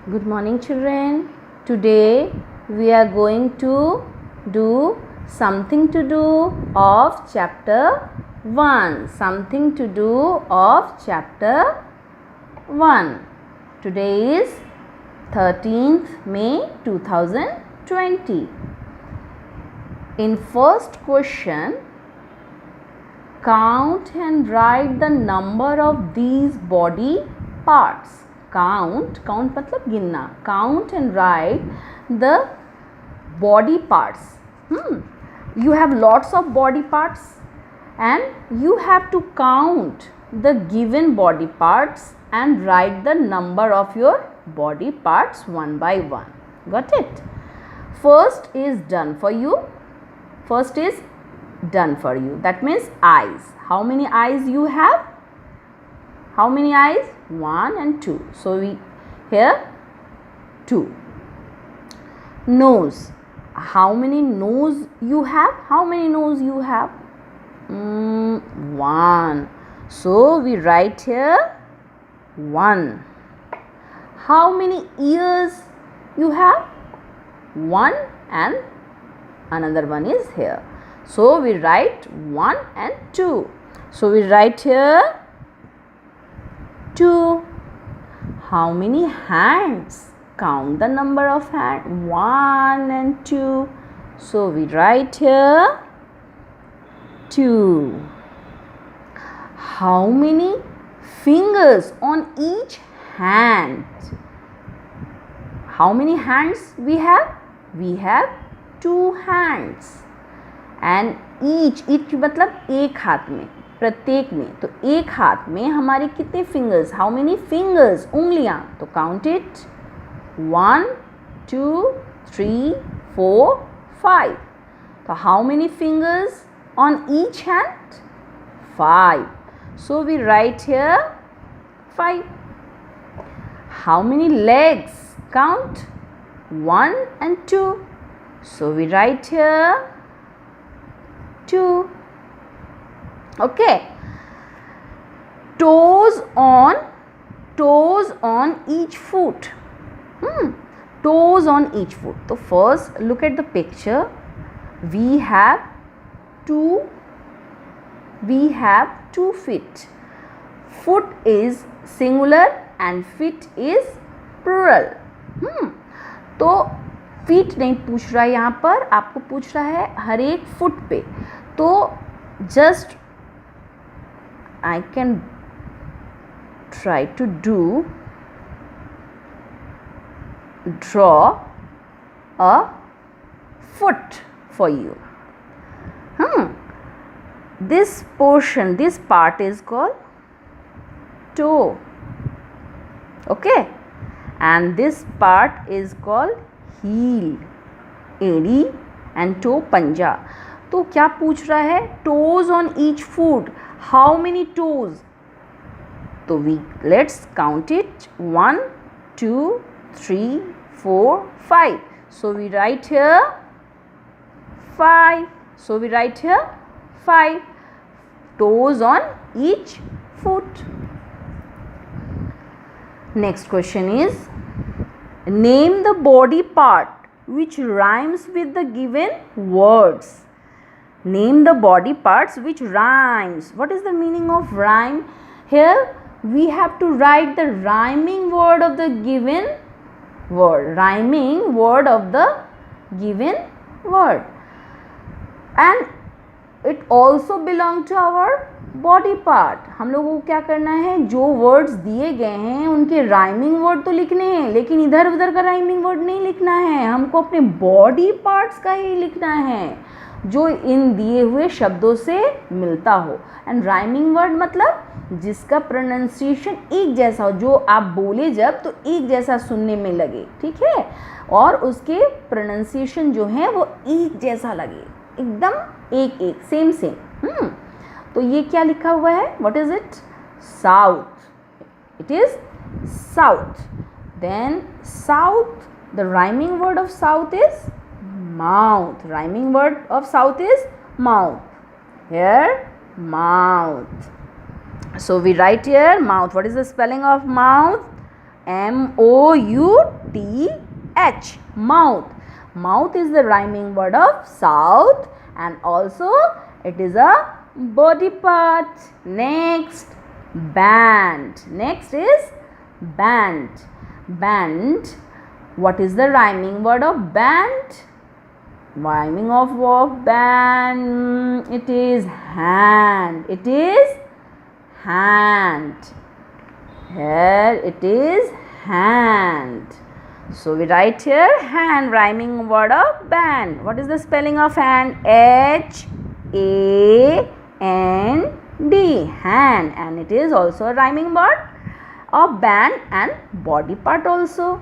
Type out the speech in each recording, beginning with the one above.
Good morning, children. Today we are going to do something to do of chapter 1. Something to do of chapter 1. Today is 13th May 2020. In first question, count and write the number of these body parts. Count मतलब गिनना. Count and write the body parts. You have lots of body parts and you have to count the given body parts and write the number of your body parts one by one. Got it? First is done for you. That means eyes. How many eyes you have? How many eyes? 1 and 2. So we here 2. Nose. How many nose you have? How many nose you have? 1. So we write here 1. How many ears you have? 1 and another one is here. So we write 1 and 2. So we write here 2. How many hands? Count the number of hands. 1 and 2. So we write here 2. How many fingers on each hand? How many hands we have? We have 2 hands. And each मतलब एक हाथ में, प्रत्येक में. तो एक हाथ में हमारे कितने फिंगर्स? How many fingers? उंगलियां. तो काउंट इट. 1 2 3 4 5. तो how many fingers on each hand? 5. So we write here 5. How many legs? Count 1 and 2. So we write here 2. Okay. Toes on each foot. Toes on each foot. So first look at the picture. We have two feet. Foot is singular and feet is plural. तो feet नहीं पूछ रहा है यहाँ पर, आपको पूछ रहा है हर एक फुट पे. तो just I can try to draw a foot for you. This part is called toe. Okay, and this part is called heel. एड़ी and toe पंजा. तो क्या पूछ रहा है? toes on each foot. How many toes? तो let's count it. 1 2 3 4 5. So we write here 5. So we write here 5 toes on each foot. Next question is, name the body part which rhymes with the given words. Name the body parts which rhymes. What is the meaning of rhyme? Here we have to write the rhyming word of the given word. Rhyming word of the given word. And it also belong to our body part. हम लोगों को क्या करना है? जो words दिए गए हैं उनके राइमिंग वर्ड तो लिखने हैं, लेकिन इधर उधर का राइमिंग वर्ड नहीं लिखना है. हमको अपने बॉडी पार्ट्स का ही लिखना है जो इन दिए हुए शब्दों से मिलता हो. एंड राइमिंग वर्ड मतलब जिसका प्रोनाउंसिएशन एक जैसा हो, जो आप बोले जब तो एक जैसा सुनने में लगे. ठीक है, और उसके प्रोनाउंसिएशन जो है वो एक जैसा लगे, एकदम एक सेम. तो ये क्या लिखा हुआ है? What is it? South. It is south. Then south, the rhyming word of south is mouth. Rhyming word of south is mouth. Here mouth. So we write here mouth. What is the spelling of mouth? M-O-U-T-H, mouth. Mouth is the rhyming word of south and also it is a body part. Next, band. Next is band. Band. What is the rhyming word of band? Rhyming of band. It is hand. It is hand. Here it is hand. So we write here hand, rhyming word of band. What is the spelling of hand? H-A-N-D, hand. And it is also a rhyming word of band and body part also.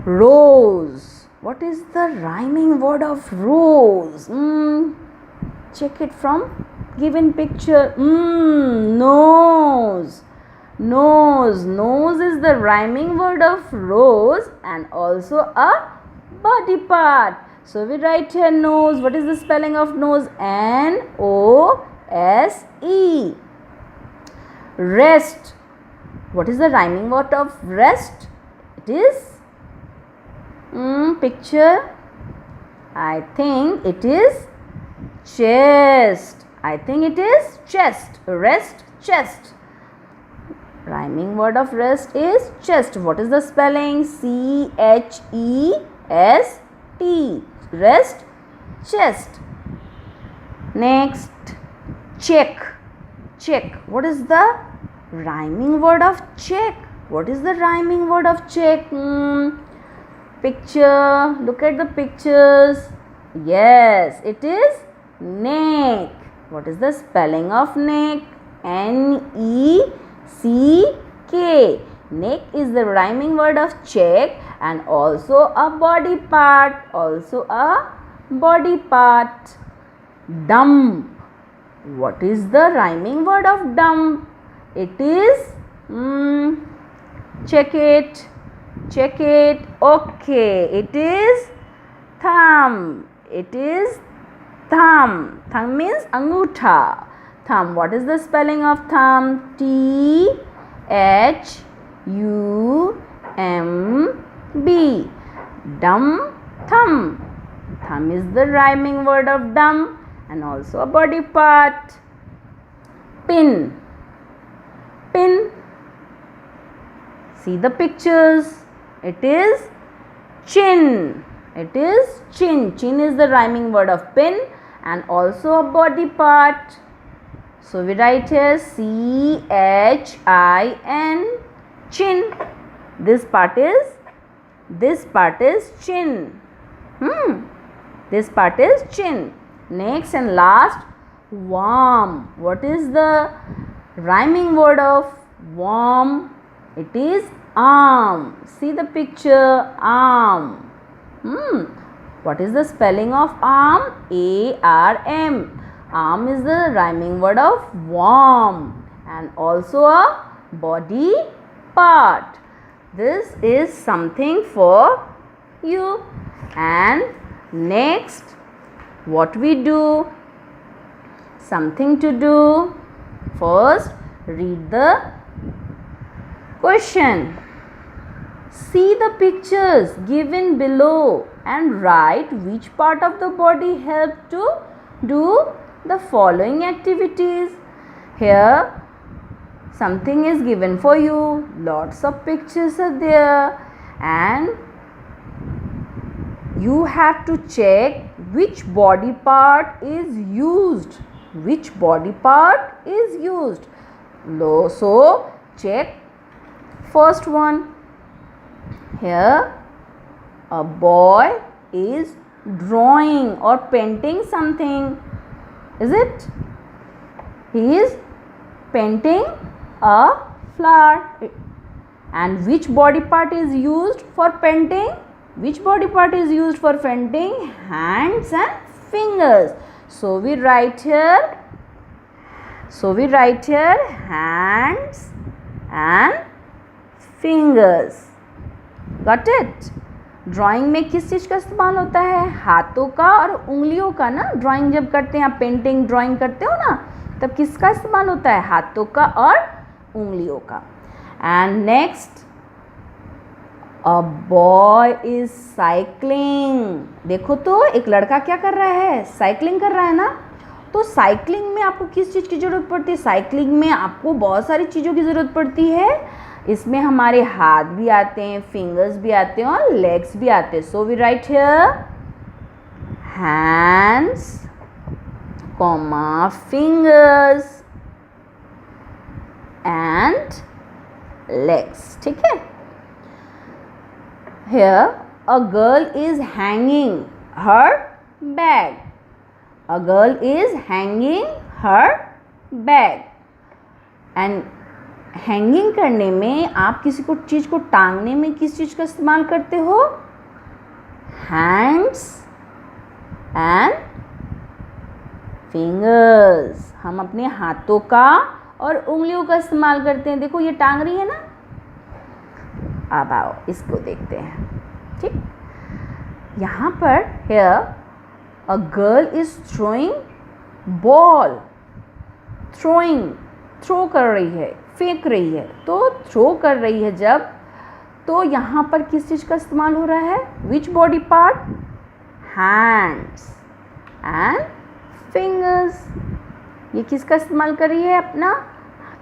Rose. What is the rhyming word of rose? Check it from given picture. Nose. Nose. Nose is the rhyming word of rose and also a body part. So we write here nose. What is the spelling of nose? N-O-S-E. Rest. What is the rhyming word of rest? It is picture. I think it is chest. I think it is chest. Rest, chest. Rhyming word of rest is chest. What is the spelling? C-H-E-S-T. Rest, chest. Next, check. Check. What is the rhyming word of check? What is the rhyming word of check? Picture. Look at the pictures. Yes, it is neck. What is the spelling of neck? N-E-C-K. Neck is the rhyming word of check and also a body part. Also a body part. Dump. What is the rhyming word of dump? It is check it. Check it. Okay, it is thumb. It is thumb. Thumb means angutha. Thumb. What is the spelling of thumb? T-H-U-M-B. Dumb, thumb. Thumb is the rhyming word of dumb and also a body part. Pin. Pin. See the pictures. It is chin. It is chin. Chin is the rhyming word of pin and also a body part. So we write here C-H-I-N, chin. This part is chin. This part is chin. Next and last, warm. What is the rhyming word of warm? It is arm. See the picture, arm. What is the spelling of arm? A-R-M. Arm is the rhyming word of warm and also a body part. This is something for you. And next, what we do? Something to do. First, read the question. See the pictures given below and write which part of the body help to do the following activities. Here something is given for you. Lots of pictures are there and you have to check which body part is used. Which body part is used. So check first one. Here a boy is drawing or painting something. Is it? He is painting a flower. And which body part is used for painting? Which body part is used for painting? Hands and fingers. So we write here hands and fingers. Got it? Drawing में किस चीज़ का इस्तेमाल होता है? हाथों का और उंगलियों का ना. ड्राइंग जब करते हैं, आप पेंटिंग ड्राइंग करते हो ना, तब किसका इस्तेमाल होता है? हाथों का और उंगलियों का. And next a boy is cycling. देखो तो एक लड़का क्या कर रहा है, साइकिलिंग कर रहा है ना। तो साइकिलिंग में आपको किस चीज़ की ज़रूरत पड़ती है, साइकिलिंग में आपको बहुत सारी चीज़ों की ज़रूरत पड़ती है। इसमें हमारे हाथ भी आते हैं, फिंगर्स भी आते हैं और लेग्स भी आते हैं। So we write here hands comma fingers and legs. ठीक है। Here a girl is hanging her bag. A girl is hanging her bag. And hanging करने में आप किसी को चीज़ को टांगने में किस चीज़ का इस्तेमाल करते हो, hands and fingers। हम अपने हाथों का और उंगलियों का इस्तेमाल करते हैं। देखो ये टांग रही है ना। अब आओ इसको देखते हैं। ठीक, यहाँ पर here a girl is throwing ball। Throw कर रही है, फेंक रही है। तो थ्रो कर रही है जब, तो यहाँ पर किस चीज़ का इस्तेमाल हो रहा है, which body part, hands and fingers। ये किसका इस्तेमाल कर रही है, अपना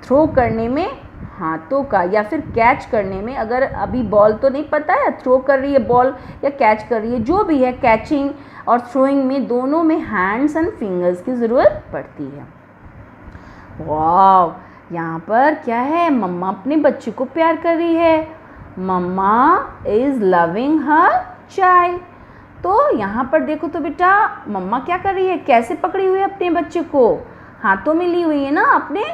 थ्रो करने में हाथों का, या फिर कैच करने में। अगर अभी बॉल तो नहीं पता है, थ्रो कर रही है बॉल या कैच कर रही है, जो भी है, कैचिंग और थ्रोइंग में दोनों में हैंड्स एंड फिंगर्स की ज़रूरत पड़ती है। वाव, यहाँ पर क्या है, मम्मा अपने बच्चे को प्यार कर रही है। मम्मा इज़ लविंग हर चाइल्ड। तो यहाँ पर देखो तो बेटा, मम्मा क्या कर रही है, कैसे पकड़ी हुई है अपने बच्चे को, हाथों में ली हुई है ना, अपने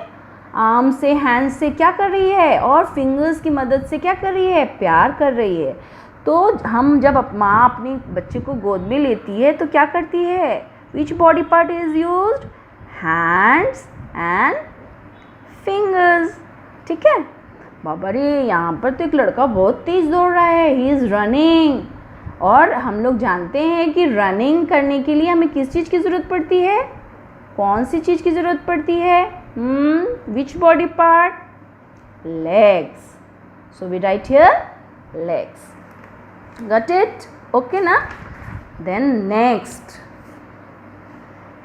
आर्म से, हैंड से क्या कर रही है, और फिंगर्स की मदद से क्या कर रही है, प्यार कर रही है। तो हम जब माँ अपने बच्चे को गोद में लेती है तो क्या करती है, which body part is used, hands and fingers. ठीक है। बाबा रे, यहाँ पर तो एक लड़का बहुत तेज दौड़ रहा है, ही इज़ रनिंग। और हम लोग जानते हैं कि रनिंग करने के लिए हमें किस चीज़ की ज़रूरत पड़ती है, कौन सी चीज़ की ज़रूरत पड़ती है, which body part, legs। So we write here legs। Got it? Okay na? Then next,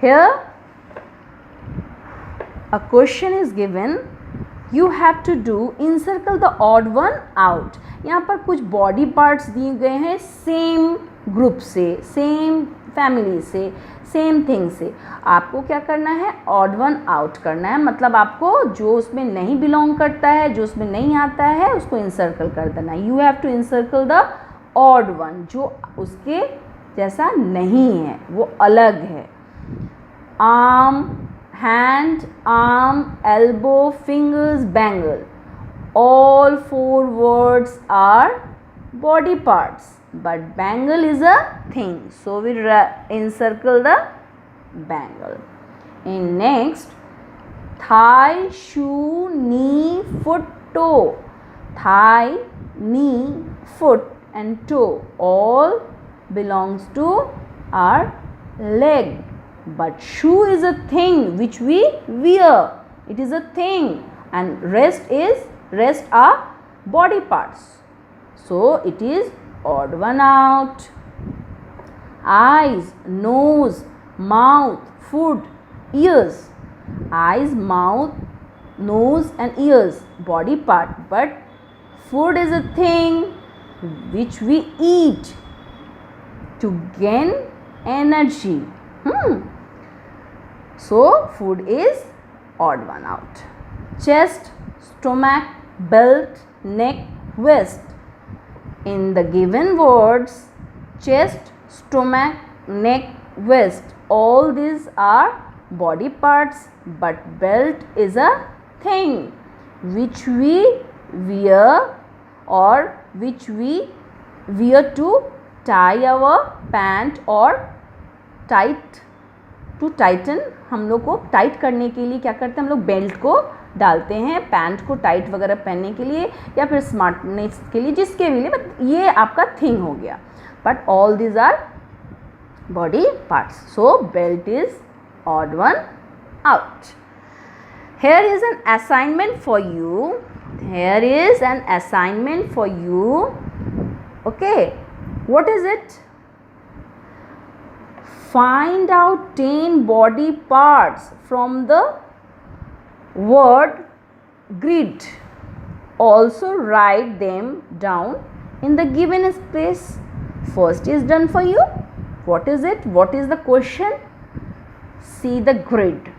here a question is given, you have to do encircle the odd one out। यहाँ पर कुछ बॉडी पार्ट्स दिए गए हैं same group से, same family से, same thing से। आपको क्या करना है, ऑड वन आउट करना है। मतलब आपको जो उसमें नहीं बिलोंग करता है, जो उसमें नहीं आता है, उसको इंसर्कल कर देना है। You have to encircle the odd one, जो उसके जैसा नहीं है, वो अलग है। Arm, hand, arm, elbow, fingers, bangle, all 4 words are body parts, but bangle is a thing, so we encircle the bangle. In next, thigh, shoe, knee, foot, toe। Thigh, knee, foot and toe all belongs to our leg, but shoe is a thing which we wear, it is a thing, and rest are body parts, so it is odd one out। Eyes, nose, mouth, foot, ears। Eyes, mouth, nose and ears body part, but food is a thing which we eat to gain energy। So food is odd one out। Chest, stomach, belt, neck, waist। In the given words, chest, stomach, neck, waist, all these are body parts, but belt is a thing which we wear, or which we wear to tie our pant, or tighten। हम लोग को tight करने के लिए क्या करते हैं, हम लोग बेल्ट को डालते हैं, पैंट को टाइट वगैरह पहनने के लिए, या फिर स्मार्टनेस के लिए, जिसके लिए, बट ये आपका थिंग हो गया। But all these our body parts, so belt is odd one out. Here is an assignment for you, here is an assignment for you। Okay, what is it? Find out 10 body parts from the word grid. Also write them down in the given space. First is done for you. What is it? What is the question? See the grid.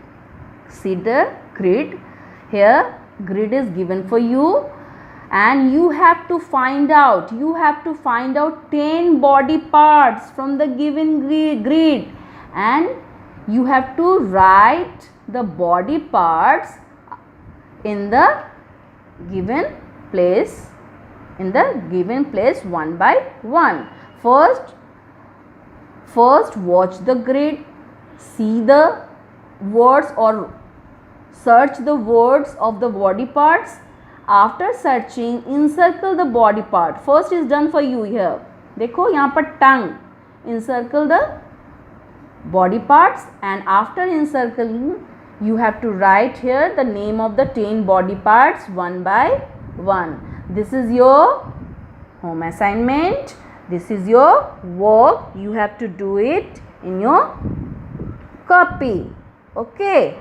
See the grid. Here grid is given for you and you have to find out 10 body parts from the given grid and you have to write the body parts in the given place one by one. First watch the grid, see the words or search the words of the body parts. After searching, encircle the body part. First is done for you here. देखो यहाँ पर tongue. Encircle the body parts and after encircling, you have to write here the name of the 10 body parts one by one. This is your home assignment. This is your work. You have to do it in your copy. Okay.